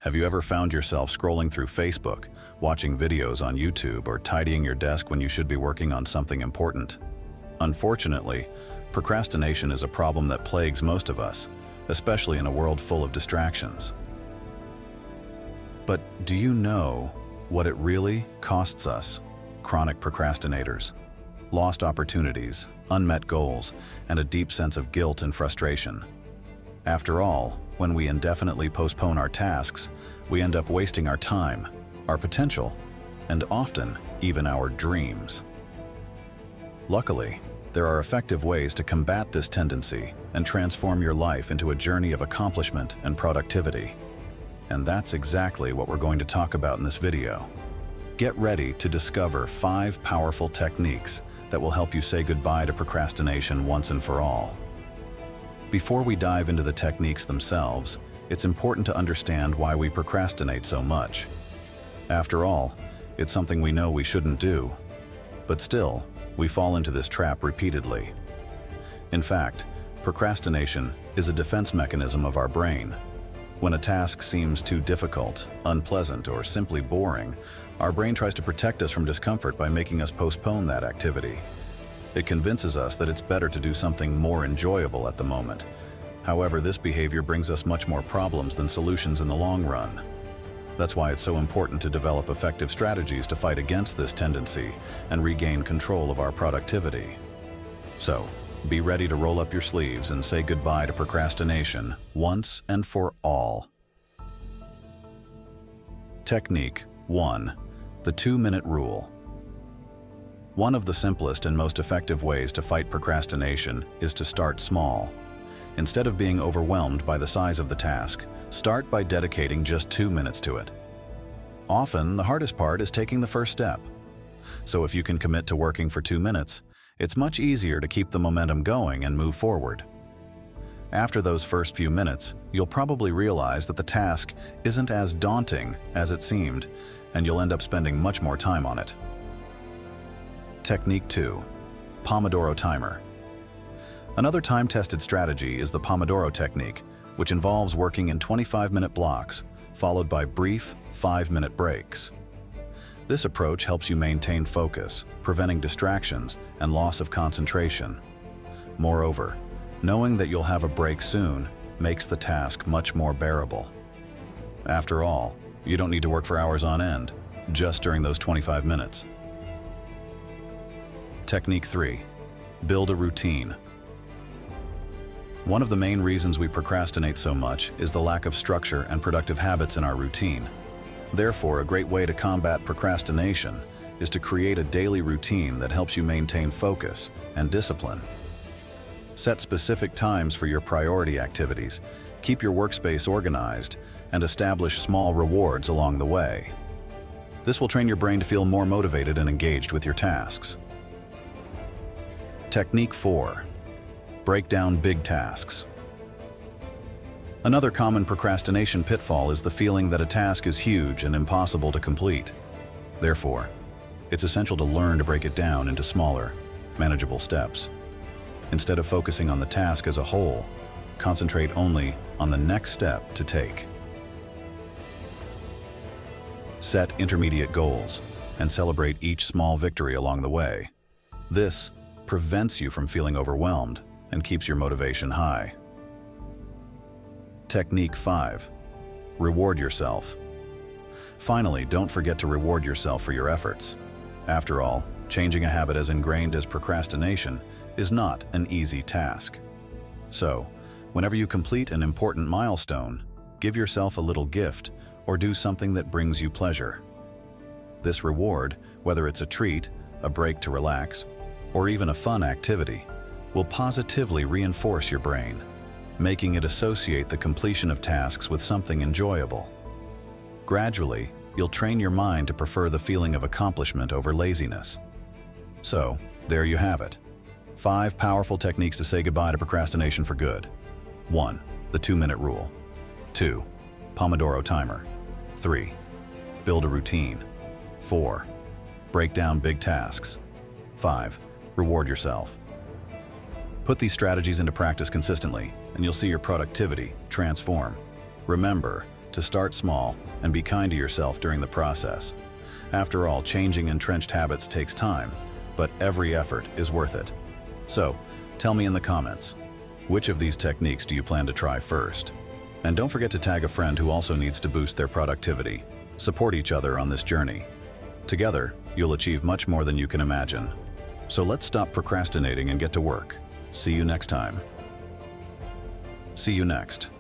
Have you ever found yourself scrolling through Facebook, watching videos on YouTube, or tidying your desk when you should be working on something important? Unfortunately, procrastination is a problem that plagues most of us, especially in a world full of distractions. But do you know what it really costs us? Chronic procrastinators, lost opportunities, unmet goals, and a deep sense of guilt and frustration. After all, when we indefinitely postpone our tasks, we end up wasting our time, our potential, and often even our dreams. Luckily, there are effective ways to combat this tendency and transform your life into a journey of accomplishment and productivity. And that's exactly what we're going to talk about in this video. Get ready to discover 5 powerful techniques that will help you say goodbye to procrastination once and for all. Before we dive into the techniques themselves, it's important to understand why we procrastinate so much. After all, it's something we know we shouldn't do, but still, we fall into this trap repeatedly. In fact, procrastination is a defense mechanism of our brain. When a task seems too difficult, unpleasant, or simply boring, our brain tries to protect us from discomfort by making us postpone that activity. It convinces us that it's better to do something more enjoyable at the moment. However, this behavior brings us much more problems than solutions in the long run. That's why it's so important to develop effective strategies to fight against this tendency and regain control of our productivity. So, be ready to roll up your sleeves and say goodbye to procrastination once and for all. Technique 1. The 2-minute rule. One of the simplest and most effective ways to fight procrastination is to start small. Instead of being overwhelmed by the size of the task, start by dedicating just 2 minutes to it. Often, the hardest part is taking the first step. So if you can commit to working for 2 minutes, it's much easier to keep the momentum going and move forward. After those first few minutes, you'll probably realize that the task isn't as daunting as it seemed, and you'll end up spending much more time on it. Technique 2. Pomodoro timer. Another time-tested strategy is the Pomodoro technique, which involves working in 25-minute blocks, followed by brief 5-minute breaks. This approach helps you maintain focus, preventing distractions and loss of concentration. Moreover, knowing that you'll have a break soon makes the task much more bearable. After all, you don't need to work for hours on end, just during those 25 minutes. Technique 3. Build a routine. One of the main reasons we procrastinate so much is the lack of structure and productive habits in our routine. Therefore, a great way to combat procrastination is to create a daily routine that helps you maintain focus and discipline. Set specific times for your priority activities, keep your workspace organized, and establish small rewards along the way. This will train your brain to feel more motivated and engaged with your tasks. Technique 4. Break down big tasks. Another common procrastination pitfall is the feeling that a task is huge and impossible to complete. Therefore, it's essential to learn to break it down into smaller, manageable steps. Instead of focusing on the task as a whole, concentrate only on the next step to take. Set intermediate goals and celebrate each small victory along the way. This prevents you from feeling overwhelmed and keeps your motivation high. Technique 5. Reward yourself. Finally, don't forget to reward yourself for your efforts. After all, changing a habit as ingrained as procrastination is not an easy task. So, whenever you complete an important milestone, give yourself a little gift or do something that brings you pleasure. This reward, whether it's a treat, a break to relax, or even a fun activity, will positively reinforce your brain, making it associate the completion of tasks with something enjoyable. Gradually, you'll train your mind to prefer the feeling of accomplishment over laziness. So, there you have it. 5 powerful techniques to say goodbye to procrastination for good. 1. The 2-minute rule. 2. Pomodoro timer. 3. Build a routine. 4. Break down big tasks. 5. Reward yourself. Put these strategies into practice consistently, and you'll see your productivity transform. Remember to start small and be kind to yourself during the process. After all, changing entrenched habits takes time, but every effort is worth it. So, tell me in the comments, which of these techniques do you plan to try first? And don't forget to tag a friend who also needs to boost their productivity. Support each other on this journey. Together, you'll achieve much more than you can imagine. So let's stop procrastinating and get to work. See you next time. See you next.